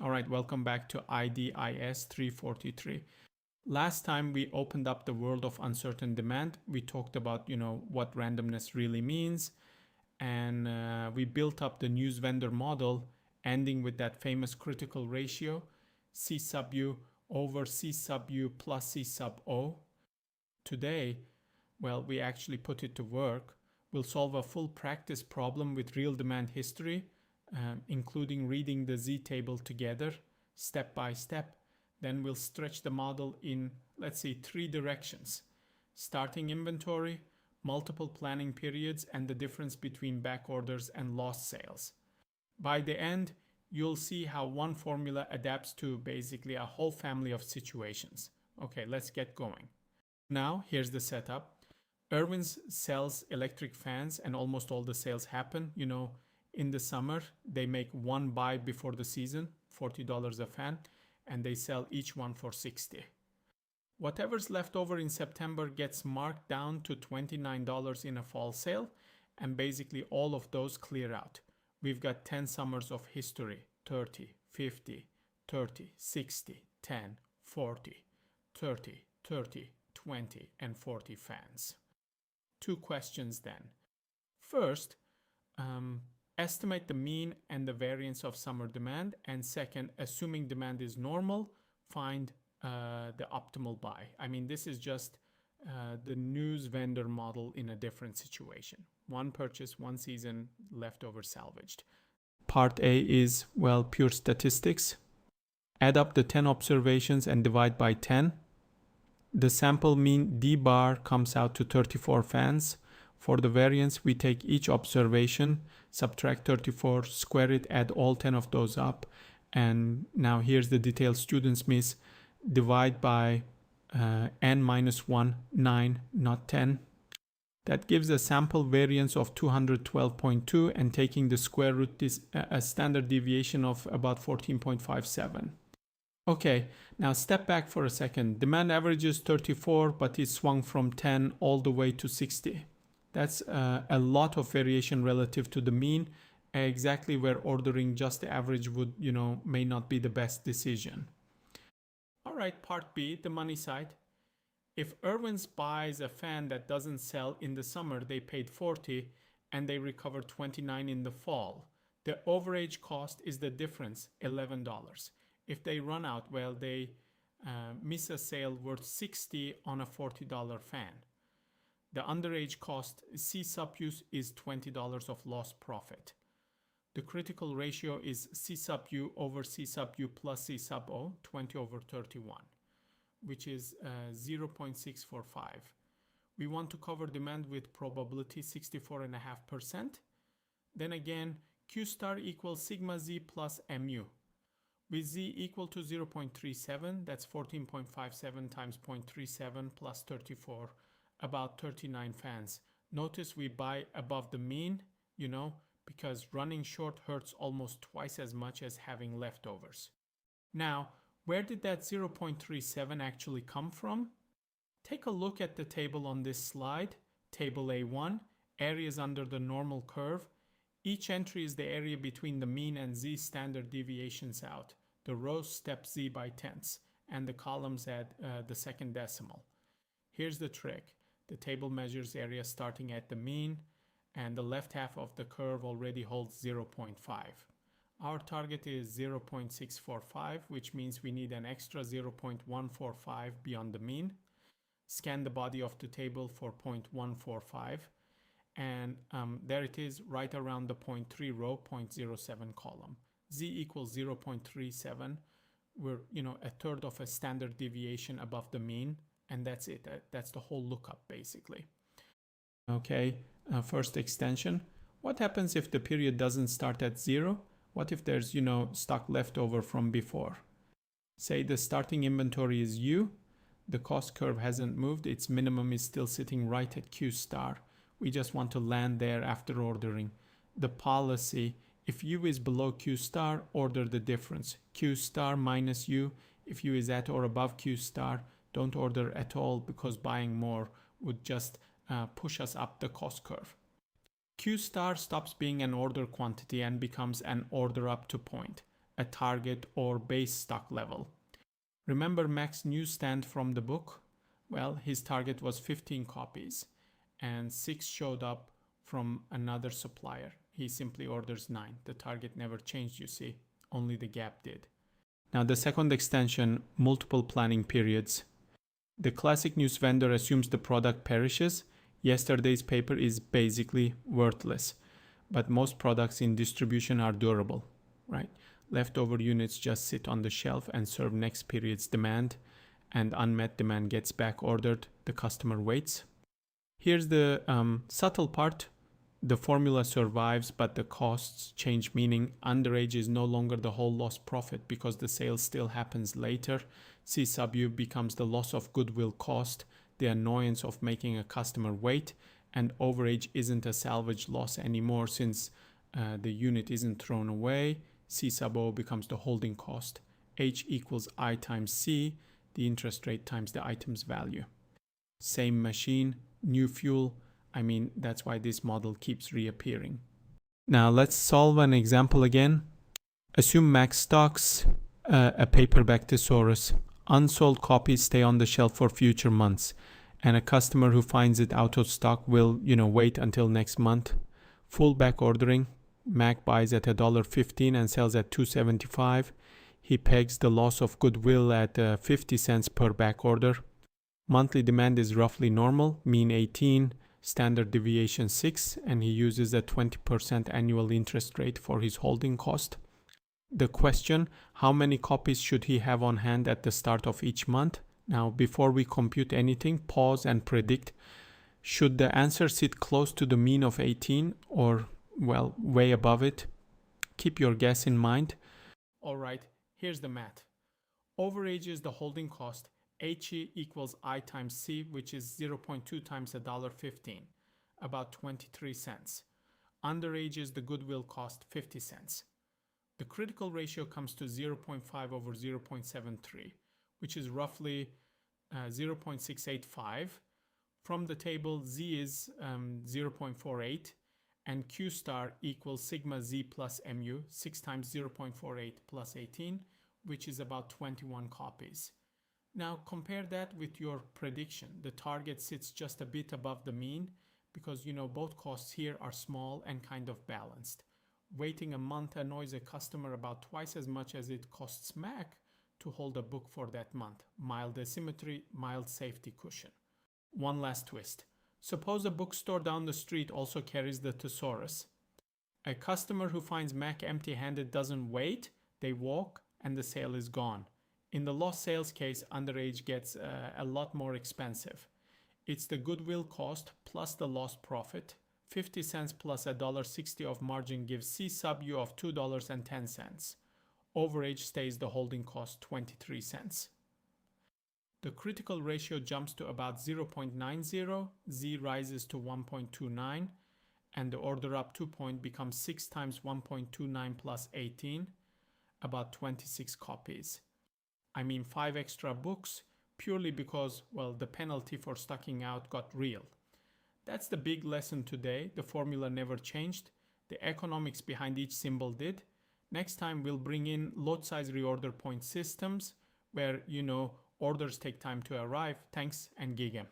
All right, welcome back to IDIS 343. Last time we opened up the world of uncertain demand. We talked about, what randomness really means, and we built up the news vendor model, ending with that famous critical ratio, C sub U over C sub U plus C sub O. Today, well, we actually put it to work. We'll solve a full practice problem with real demand history, including reading the Z table together, step by step. Then we'll stretch the model in, let's say, 3 directions: starting inventory, multiple planning periods, and the difference between back orders and lost sales. By the end, you'll see how one formula adapts to basically a whole family of situations. Okay, let's get going. Now, here's the setup. Irwin's sells electric fans, and almost all the sales happen. In the summer, they make one buy before the season, $40 a fan, and they sell each one for $60. Whatever's left over in September gets marked down to $29 in a fall sale, and basically all of those clear out. We've got 10 summers of history: 30, 50, 30, 60, 10, 40, 30, 30, 20, and 40 fans. 2 questions then. First, estimate the mean and the variance of summer demand, and second, assuming demand is normal, find the optimal buy. This is just the news vendor model in a different situation. One purchase, one season, leftover salvaged. Part A is, well, pure statistics. Add up the 10 observations and divide by 10. The sample mean D bar comes out to 34 fans. For the variance, we take each observation, subtract 34, square it, add all 10 of those up, and now here's the detail students miss. Divide by n minus 1, 9, not 10. That gives a sample variance of 212.2, and taking the square root is a standard deviation of about 14.57. Okay, now step back for a second. Demand averages 34, but it swung from 10 all the way to 60. That's a lot of variation relative to the mean, exactly where ordering just the average would, may not be the best decision. All right, part B, the money side. If Irwin's buys a fan that doesn't sell in the summer, they paid 40 and they recover 29 in the fall. The overage cost is the difference, $11. If they run out, well, they miss a sale worth 60 on a $40 fan. The underage cost, C sub U, is $20 of lost profit. The critical ratio is C sub U over C sub U plus C sub O, 20 over 31, which is 0.645. We want to cover demand with probability 64.5%. Then again, Q star equals sigma Z plus mu. With Z equal to 0.37, that's 14.57 times 0.37 plus 34, about 39 fans. Notice we buy above the mean, because running short hurts almost twice as much as having leftovers. Now, where did that 0.37 actually come from? Take a look at the table on this slide, table A1, areas under the normal curve. Each entry is the area between the mean and Z standard deviations out. The rows step Z by tenths, and the columns add the second decimal. Here's the trick. The table measures area starting at the mean, and the left half of the curve already holds 0.5. Our target is 0.645, which means we need an extra 0.145 beyond the mean. Scan the body of the table for 0.145, and there it is right around the 0.3 row, 0.07 column. Z equals 0.37. We're, a third of a standard deviation above the mean, and that's it. That's the whole lookup, basically. Okay, first extension. What happens if the period doesn't start at 0? What if there's, stock left over from before? Say the starting inventory is U. The cost curve hasn't moved. Its minimum is still sitting right at Q star. We just want to land there after ordering. The policy, if U is below Q star, order the difference. Q star minus U. If U is at or above Q star, don't order at all, because buying more would just push us up the cost curve. Q star stops being an order quantity and becomes an order up to point. a target or base stock level. Remember Mac's newsstand from the book? Well, his target was 15 copies, and 6 showed up from another supplier. He simply orders 9. The target never changed, you see, only the gap did. Now the second extension, multiple planning periods. The classic news vendor assumes the product perishes. Yesterday's paper is basically worthless, but most products in distribution are durable, right? Leftover units just sit on the shelf and serve next period's demand, and unmet demand gets back ordered. The customer waits. Here's the subtle part. The formula survives, but the costs change, meaning underage is no longer the whole lost profit because the sale still happens later. C sub U becomes the loss of goodwill cost, the annoyance of making a customer wait, and overage isn't a salvage loss anymore since the unit isn't thrown away. C sub O becomes the holding cost. H equals I times C, the interest rate times the item's value. Same machine, new fuel. I mean, that's why this model keeps reappearing. Now let's solve an example again. Assume Mac stocks a paperback thesaurus. Unsold copies stay on the shelf for future months, and a customer who finds it out of stock will, wait until next month. Full back ordering. Mac buys at $1.15 and sells at $2.75. He pegs the loss of goodwill at 50 cents per back order. Monthly demand is roughly normal, mean 18, standard deviation 6, and he uses a 20% annual interest rate for his holding cost. The question, how many copies should he have on hand at the start of each month? Now, before we compute anything, pause and predict. Should the answer sit close to the mean of 18 or, well, way above it? Keep your guess in mind. All right, here's the math. Overage is the holding cost. HE equals I times C, which is 0.2 times $1.15, about 23 cents. Underage is the goodwill cost, 50 cents. The critical ratio comes to 0.5 over 0.73, which is roughly 0.685. From the table, Z is 0.48, and Q star equals sigma Z plus MU, 6 times 0.48 plus 18, which is about 21 copies. Now compare that with your prediction. The target sits just a bit above the mean because both costs here are small and kind of balanced. Waiting a month annoys a customer about twice as much as it costs Mac to hold a book for that month. Mild asymmetry, mild safety cushion. One last twist. Suppose a bookstore down the street also carries the thesaurus. A customer who finds Mac empty-handed doesn't wait, they walk, and the sale is gone. In the lost sales case, underage gets a lot more expensive. It's the goodwill cost plus the lost profit. 50 cents plus $1.60 of margin gives C sub U of $2.10. Overage stays the holding cost, 23 cents. The critical ratio jumps to about 0.90, Z rises to 1.29, and the order up 2 point becomes 6 times 1.29 plus 18, about 26 copies. I mean 5 extra books purely because, well, the penalty for stocking out got real. That's the big lesson today. The formula never changed. The economics behind each symbol did. Next time we'll bring in lot size reorder point systems where, orders take time to arrive. Thanks and gig 'em.